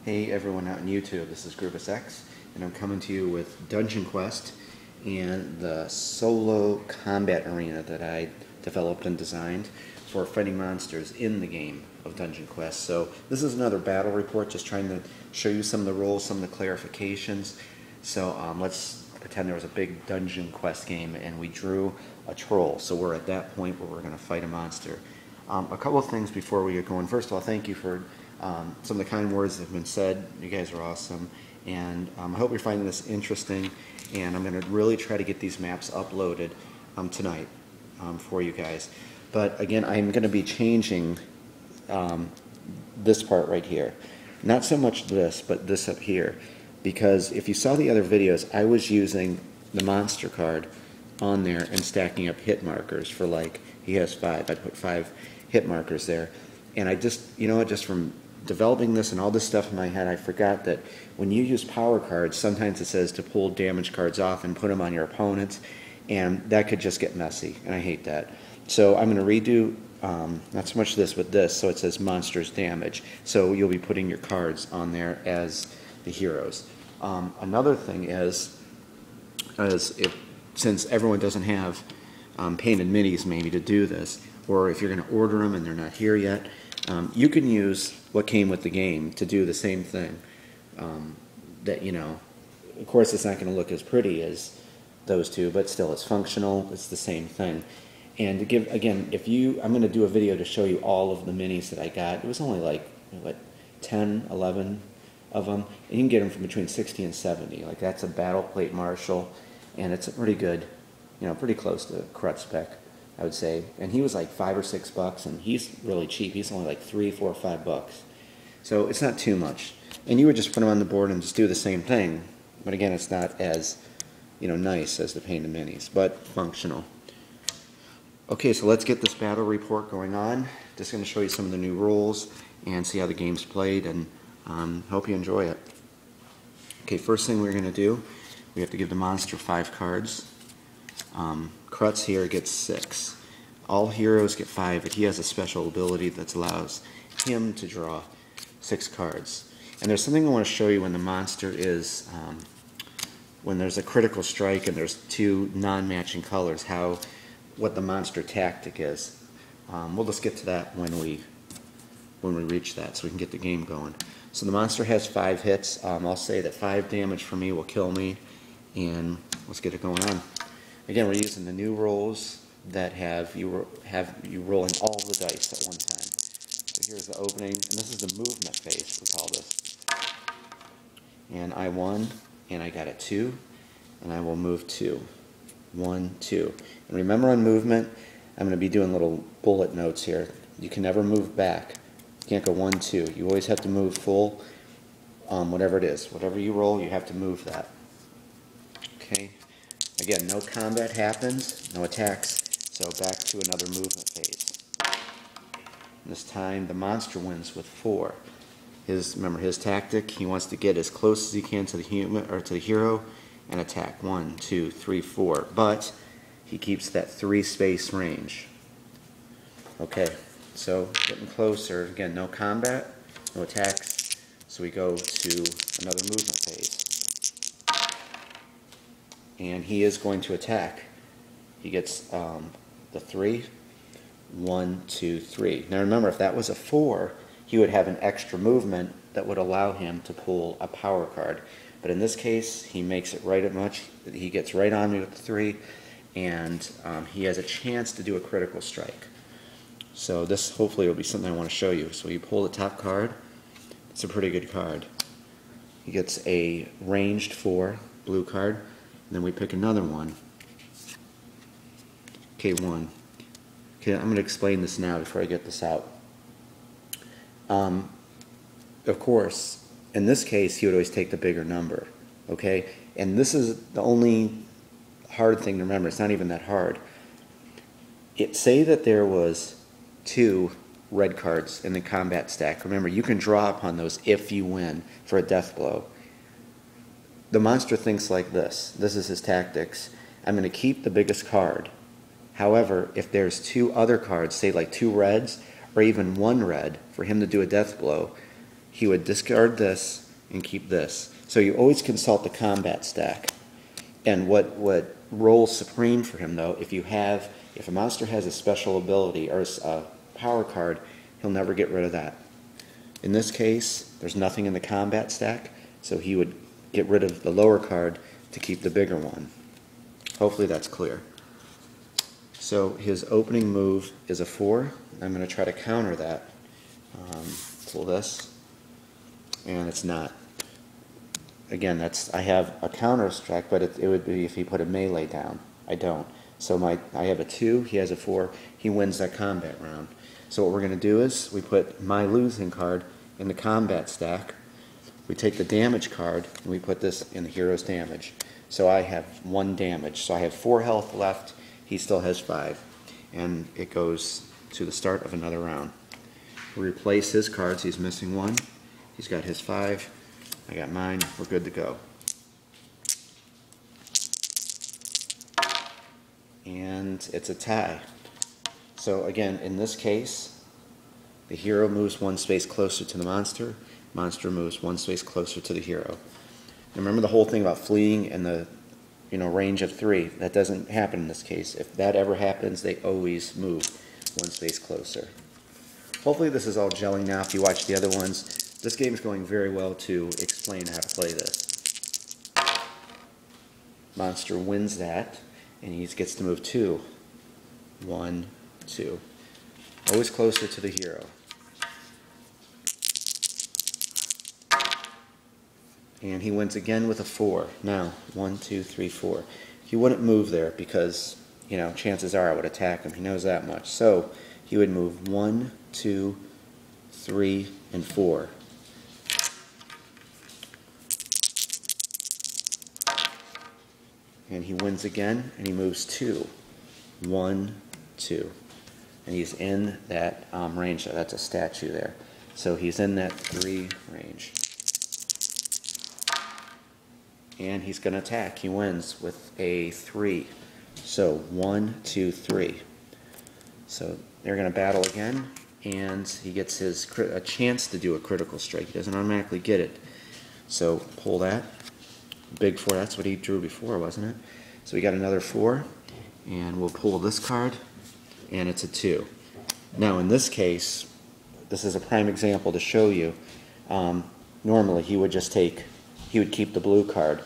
Hey everyone out on YouTube, this is Grubus X, and I'm coming to you with Dungeonquest and the solo combat arena that I developed and designed for fighting monsters in the game of Dungeonquest. So this is another battle report, just trying to show you some of the rules, some of the clarifications. So let's pretend there was a big Dungeonquest game and we drew a troll. So we're at that point where we're going to fight a monster. A couple of things before we get going. First of all, thank you for some of the kind words that have been said. You guys are awesome, and I hope you're finding this interesting, and I'm going to really try to get these maps uploaded tonight for you guys. But again, I'm going to be changing this part right here. Not so much this, but this up here, because if you saw the other videos, I was using the monster card on there and stacking up hit markers for, like, he has 5. I put 5 hit markers there. And I just, just from developing this and all this stuff in my head, I forgot that when you use power cards, sometimes it says to pull damage cards off and put them on your opponents, and that could just get messy, and I hate that. So I'm going to redo, not so much this, but this, so it says monsters damage. So you'll be putting your cards on there as the heroes. Another thing is since everyone doesn't have painted minis maybe to do this, or if you're going to order them and they're not here yet, you can use what came with the game to do the same thing. Of course it's not going to look as pretty as those two, but still it's functional, it's the same thing. And to give, again, I'm going to do a video to show you all of the minis that I got. It was only like, what, 10, 11 of them, and you can get them from between 60 and 70. Like, that's a Battle Plate Marshal, and it's pretty good, pretty close to Crut spec, I would say. And he was like $5 or $6, and he's really cheap. He's only like $3, $4, $5. So it's not too much. And you would just put them on the board and just do the same thing. But again, it's not as, nice as the painted minis, but functional. Okay, so let's get this battle report going on. Just going to show you some of the new rules and see how the game's played, and hope you enjoy it. Okay, first thing we're going to do, we have to give the monster 5 cards. Crutz here gets 6. All heroes get 5, but he has a special ability that allows him to draw 6 cards. And there's something I want to show you when the monster is, when there's a critical strike and there's 2 non-matching colors, what the monster tactic is. We'll just get to that when we reach that, so we can get the game going. So the monster has 5 hits. I'll say that 5 damage for me will kill me, and let's get it going on. Again, we're using the new rolls that have you rolling all the dice at one time. So here's the opening, and this is the movement phase, we call this. And I won, and I got a 2, and I will move 2. 1, 2. And remember, on movement, I'm going to be doing little bullet notes here. You can never move back. You can't go 1, 2. You always have to move full, whatever it is. Whatever you roll, you have to move that. Okay? Again, no combat happens, no attacks, so back to another movement phase. This time, the monster wins with 4. Remember his tactic, he wants to get as close as he can to the hero and attack 1, 2, 3, 4. But he keeps that 3 space range. Okay, so getting closer. Again, no combat, no attacks, so we go to another movement phase. And he is going to attack. He gets the 3. 1, 2, 3. Now remember, if that was a 4, he would have an extra movement that would allow him to pull a power card. But in this case, he makes it right at much. He gets right on me with the 3, and he has a chance to do a critical strike. So this hopefully will be something I want to show you. So you pull the top card. It's a pretty good card. He gets a ranged 4 blue card. And then we pick another one. Okay, 1. Okay, I'm going to explain this now before I get this out. Of course, in this case, he would always take the bigger number. Okay? And this is the only hard thing to remember. It's not even that hard. Say that there was 2 red cards in the combat stack. Remember, you can draw upon those if you win for a death blow. The monster thinks like this. This is his tactics. I'm going to keep the biggest card. However, if there's 2 other cards, say like 2 reds, or even 1 red, for him to do a death blow, he would discard this and keep this. So you always consult the combat stack. And what rolls supreme for him, though, if a monster has a special ability or a power card, he'll never get rid of that. In this case, there's nothing in the combat stack, so he would get rid of the lower card to keep the bigger one. Hopefully that's clear. So his opening move is a 4. I'm going to try to counter that. Pull this, and it's not. Again, I have a counter strike, but it would be if he put a melee down. I don't. So I have a 2, he has a 4, he wins that combat round. So what we're going to do is we put my losing card in the combat stack. We take the damage card and we put this in the hero's damage. So I have 1 damage. So I have 4 health left, he still has 5. And it goes to the start of another round. We replace his cards, he's missing 1. He's got his 5, I got mine, we're good to go. And it's a tie. So again, in this case, the hero moves 1 space closer to the monster, monster moves 1 space closer to the hero. Remember the whole thing about fleeing and the range of 3. That doesn't happen in this case. If that ever happens, they always move 1 space closer. Hopefully this is all gelling now. If you watch the other ones, this game is going very well to explain how to play this. Monster wins that, and he gets to move 2. 1, 2. Always closer to the hero. And he wins again with a 4. Now, 1, 2, 3, 4. He wouldn't move there because, chances are I would attack him. He knows that much. So he would move 1, 2, 3, and 4. And he wins again, and he moves 2. 1, 2. And he's in that range. That's a statue there. So he's in that 3 range. And he's going to attack. He wins with a 3. So 1, 2, 3. So they're going to battle again, and he gets a chance to do a critical strike. He doesn't automatically get it. So pull that. Big 4, that's what he drew before, wasn't it? So we got another 4, and we'll pull this card, and it's a 2. Now in this case, this is a prime example to show you. Normally he would keep the blue card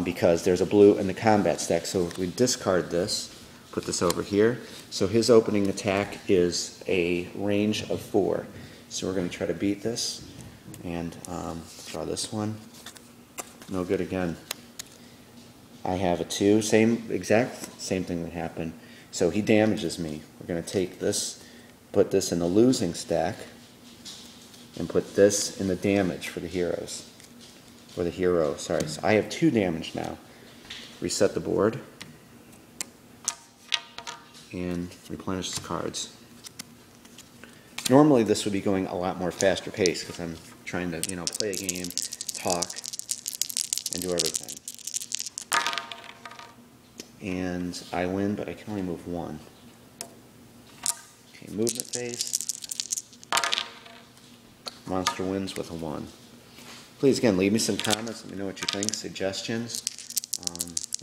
because there's a blue in the combat stack. So if we discard this, put this over here, so his opening attack is a range of 4. So we're going to try to beat this, and draw this one. No good again. I have a 2, same thing that happened. So he damages me. We're going to take this, put this in the losing stack, and put this in the damage for the heroes. For the hero, sorry. So I have 2 damage now. Reset the board, and replenish the cards. Normally this would be going a lot more faster pace because I'm trying to, play a game, talk, and do everything. And I win, but I can only move 1. Okay, movement phase. Monster wins with a 1. Please, again, leave me some comments. Let me know what you think, suggestions.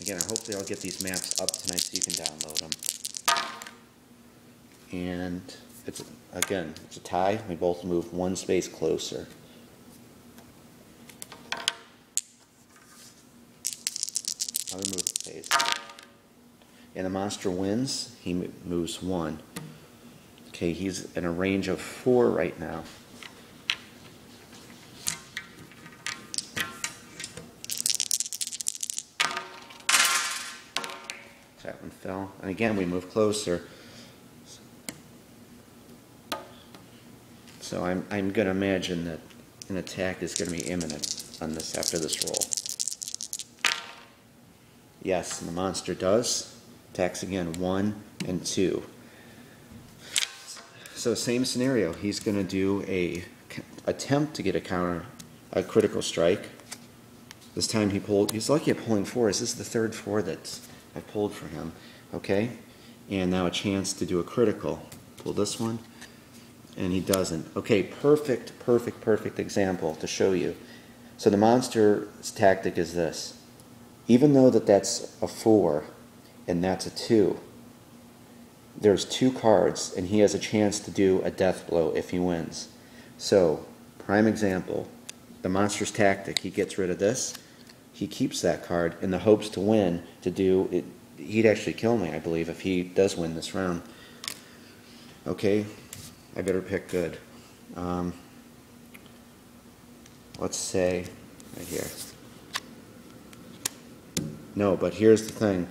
Again, hopefully I'll get these maps up tonight so you can download them. And it's a tie. We both move 1 space closer. I'll remove the phase. And the monster wins. He moves 1. Okay, he's in a range of 4 right now. That one fell. And again, we move closer. So I'm going to imagine that an attack is going to be imminent on this after this roll. Yes, and the monster does. Attacks again, 1 and 2. So same scenario. He's going to do a attempt to get a critical strike. This time he's lucky at pulling 4s. This is the 3rd 4 that I pulled for him. Okay, and now a chance to do a critical. Pull this one, And he doesn't. Okay, perfect, perfect, perfect example to show you. So the monster's tactic is this. Even though that's a 4 and that's a 2, there's 2 cards and he has a chance to do a death blow if he wins. So, prime example, the monster's tactic, he gets rid of this, he keeps that card in the hopes to win, to do it. He'd actually kill me, I believe, if he does win this round. Okay, I better pick good. Let's say right here. No, but here's the thing.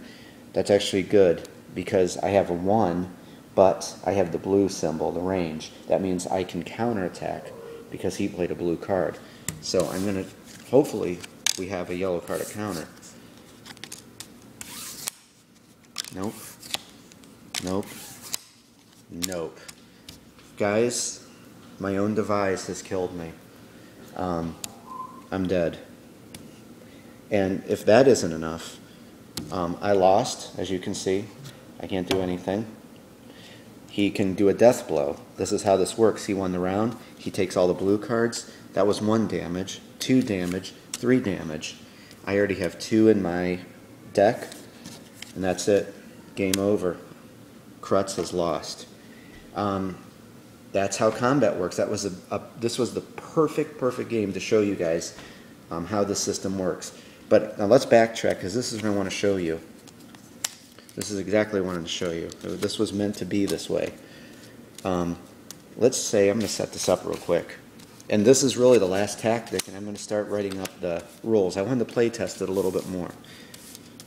That's actually good because I have a 1, but I have the blue symbol, the range. That means I can counterattack because he played a blue card. So I'm going to, hopefully, we have a yellow card to counter. Nope. Nope. Nope. Guys, my own device has killed me. I'm dead. And if that isn't enough, I lost, as you can see. I can't do anything. He can do a death blow. This is how this works. He won the round. He takes all the blue cards. That was 1 damage, 2 damage, 3 damage. I already have 2 in my deck, and that's it. Game over. Krutz has lost. That's how combat works. That was this was the perfect game to show you guys how this system works. But now let's backtrack because this is what I want to show you. This is exactly what I wanted to show you. This was meant to be this way. Let's say I'm going to set this up real quick. And this is really the last tactic, and I'm going to start writing up the rules. I wanted to play test it a little bit more.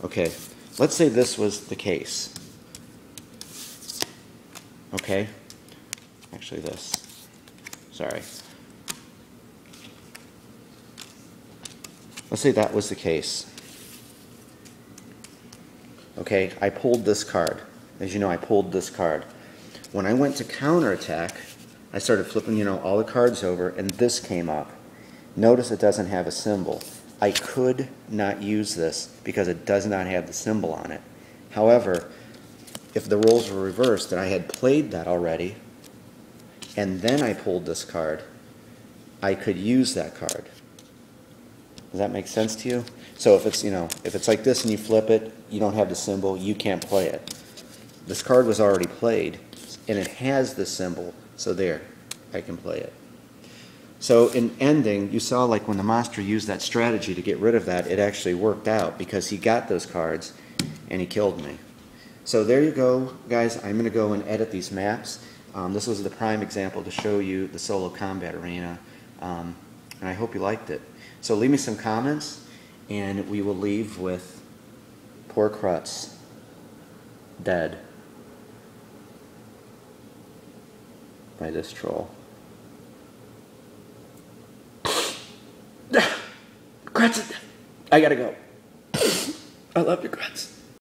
Okay, let's say this was the case. Okay? Actually this. Sorry. Let's say that was the case. Okay, I pulled this card. As you know, I pulled this card. When I went to counterattack, I started flipping, all the cards over, and this came up. Notice it doesn't have a symbol. I could not use this because it does not have the symbol on it. However, if the roles were reversed and I had played that already, and then I pulled this card, I could use that card. Does that make sense to you? So if it's, if it's like this and you flip it, you don't have the symbol, you can't play it. This card was already played, and it has the symbol, so there, I can play it. So in ending, you saw like when the monster used that strategy to get rid of that, it actually worked out because he got those cards and he killed me. So there you go, guys. I'm going to go and edit these maps. This was the prime example to show you the solo combat arena, and I hope you liked it. So leave me some comments, and we will leave with poor Krutz, dead by this troll. Krutz, I gotta go. I love you, Krutz.